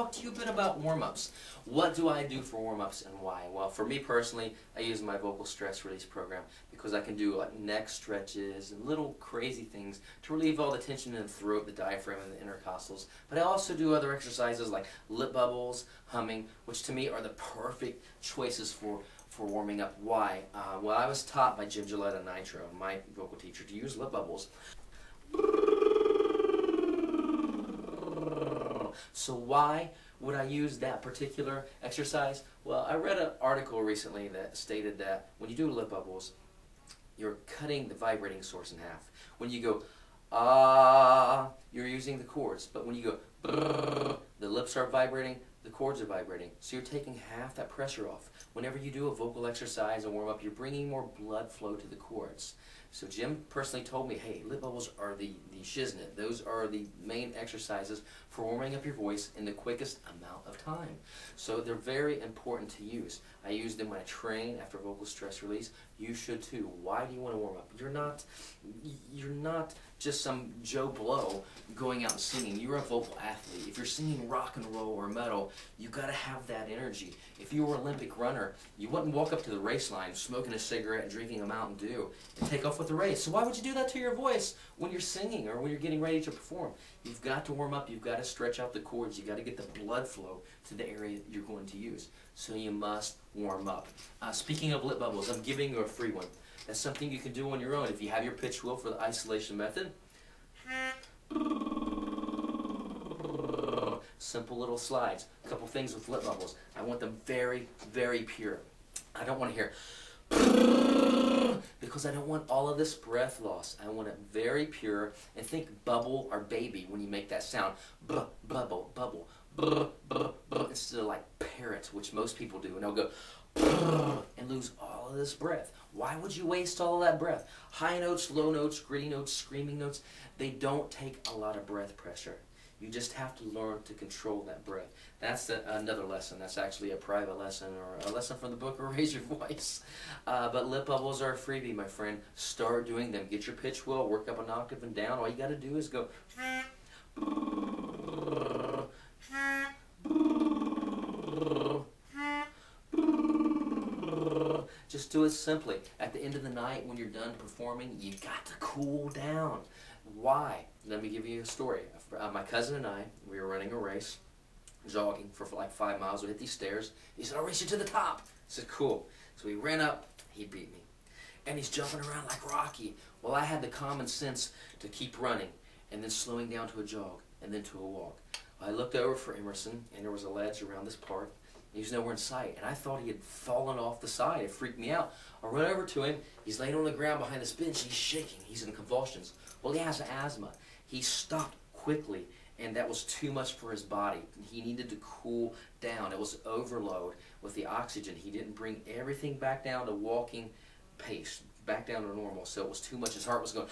talk to you a bit about warm-ups. What do I do for warm-ups and why? Well, for me personally, I use my vocal stress release program because I can do like neck stretches and little crazy things to relieve all the tension in the throat, the diaphragm, and the intercostals. But I also do other exercises like lip bubbles, humming, which to me are the perfect choices for warming up. Why? Well, I was taught by Jim Gillette Nitro, my vocal teacher, to use lip bubbles. So why would I use that particular exercise? Well, I read an article recently that stated that when you do lip bubbles, you're cutting the vibrating source in half. When you go, ah, you're using the chords. But when you go, brrr, the lips are vibrating, the chords are vibrating. So you're taking half that pressure off. Whenever you do a vocal exercise and warm up, you're bringing more blood flow to the chords. So Jim personally told me, hey, lip bubbles are the shiznit. Those are the main exercises for warming up your voice in the quickest amount of time. So they're very important to use. I use them when I train after vocal stress release. You should too. Why do you want to warm up? You're not just some Joe Blow going out and singing. You're a vocal athlete. If you're singing rock and roll or metal, you got to have that energy. If you were an Olympic runner, you wouldn't walk up to the race line smoking a cigarette and drinking a Mountain Dew and take off with the race. So why would you do that to your voice when you're singing or when you're getting ready to perform? You've got to warm up. You've got to stretch out the cords. You've got to get the blood flow to the area you're going to use. So you must warm up. Speaking of lip bubbles, I'm giving you a free one. That's something you can do on your own if you have your pitch wheel for the isolation method. Simple little slides. A couple things with lip bubbles. I want them very, very pure. I don't want to hear because I don't want all of this breath loss. I want it very pure. And think bubble or baby when you make that sound. Bubble, bubble. Instead of like parrot, which most people do. And they'll go and lose all of this breath. Why would you waste all of that breath? High notes, low notes, gritty notes, screaming notes, they don't take a lot of breath pressure. You just have to learn to control that breath. That's another lesson. That's actually a private lesson or a lesson from the book or Raise Your Voice. But lip bubbles are a freebie, my friend. Start doing them. Get your pitch wheel, work up an octave and down. All you got to do is go. Just do it simply. At the end of the night when you're done performing, you got to cool down. Why? Let me give you a story. My cousin and I, we were running a race, jogging for like 5 miles. We hit these stairs. He said, I'll race you to the top. I said, cool. So we ran up. He beat me. And he's jumping around like Rocky. Well, I had the common sense to keep running and then slowing down to a jog and then to a walk. I looked over for Emerson, and there was a ledge around this park. He was nowhere in sight, and I thought he had fallen off the side. It freaked me out. I run over to him. He's laying on the ground behind this bench. He's shaking. He's in convulsions. Well, he has asthma. He stopped quickly, and that was too much for his body. He needed to cool down. It was overload with the oxygen. He didn't bring everything back down to walking pace, back down to normal. So it was too much. His heart was going,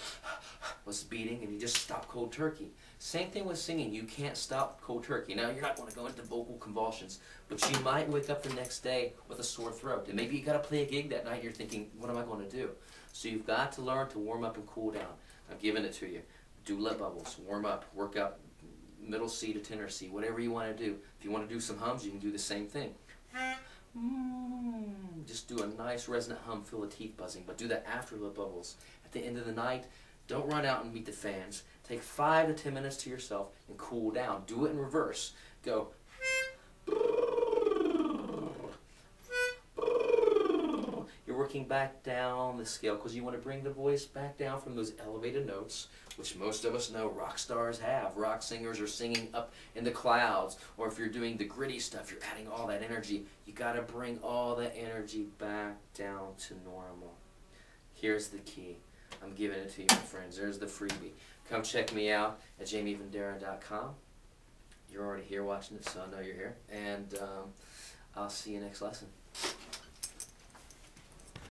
was beating, and he just stopped cold turkey. Same thing with singing. You can't stop cold turkey. Now, you're not going to go into vocal convulsions, but you might wake up the next day with a sore throat. And maybe you got to play a gig that night and you're thinking, what am I going to do? So you've got to learn to warm up and cool down. I'm giving it to you. Do lip bubbles, warm up, work up middle C to tenor C, whatever you want to do. If you want to do some hums, you can do the same thing. Just do a nice resonant hum, feel the teeth buzzing, but do that after lip bubbles. At the end of the night, don't run out and meet the fans. Take 5 to 10 minutes to yourself and cool down. Do it in reverse. Go. You're working back down the scale because you want to bring the voice back down from those elevated notes, which most of us know rock stars have. Rock singers are singing up in the clouds, or if you're doing the gritty stuff, you're adding all that energy. You got to bring all that energy back down to normal. Here's the key. I'm giving it to you, my friends. There's the freebie. Come check me out at jaimevendera.com. You're already here watching it, so I know you're here. And I'll see you next lesson.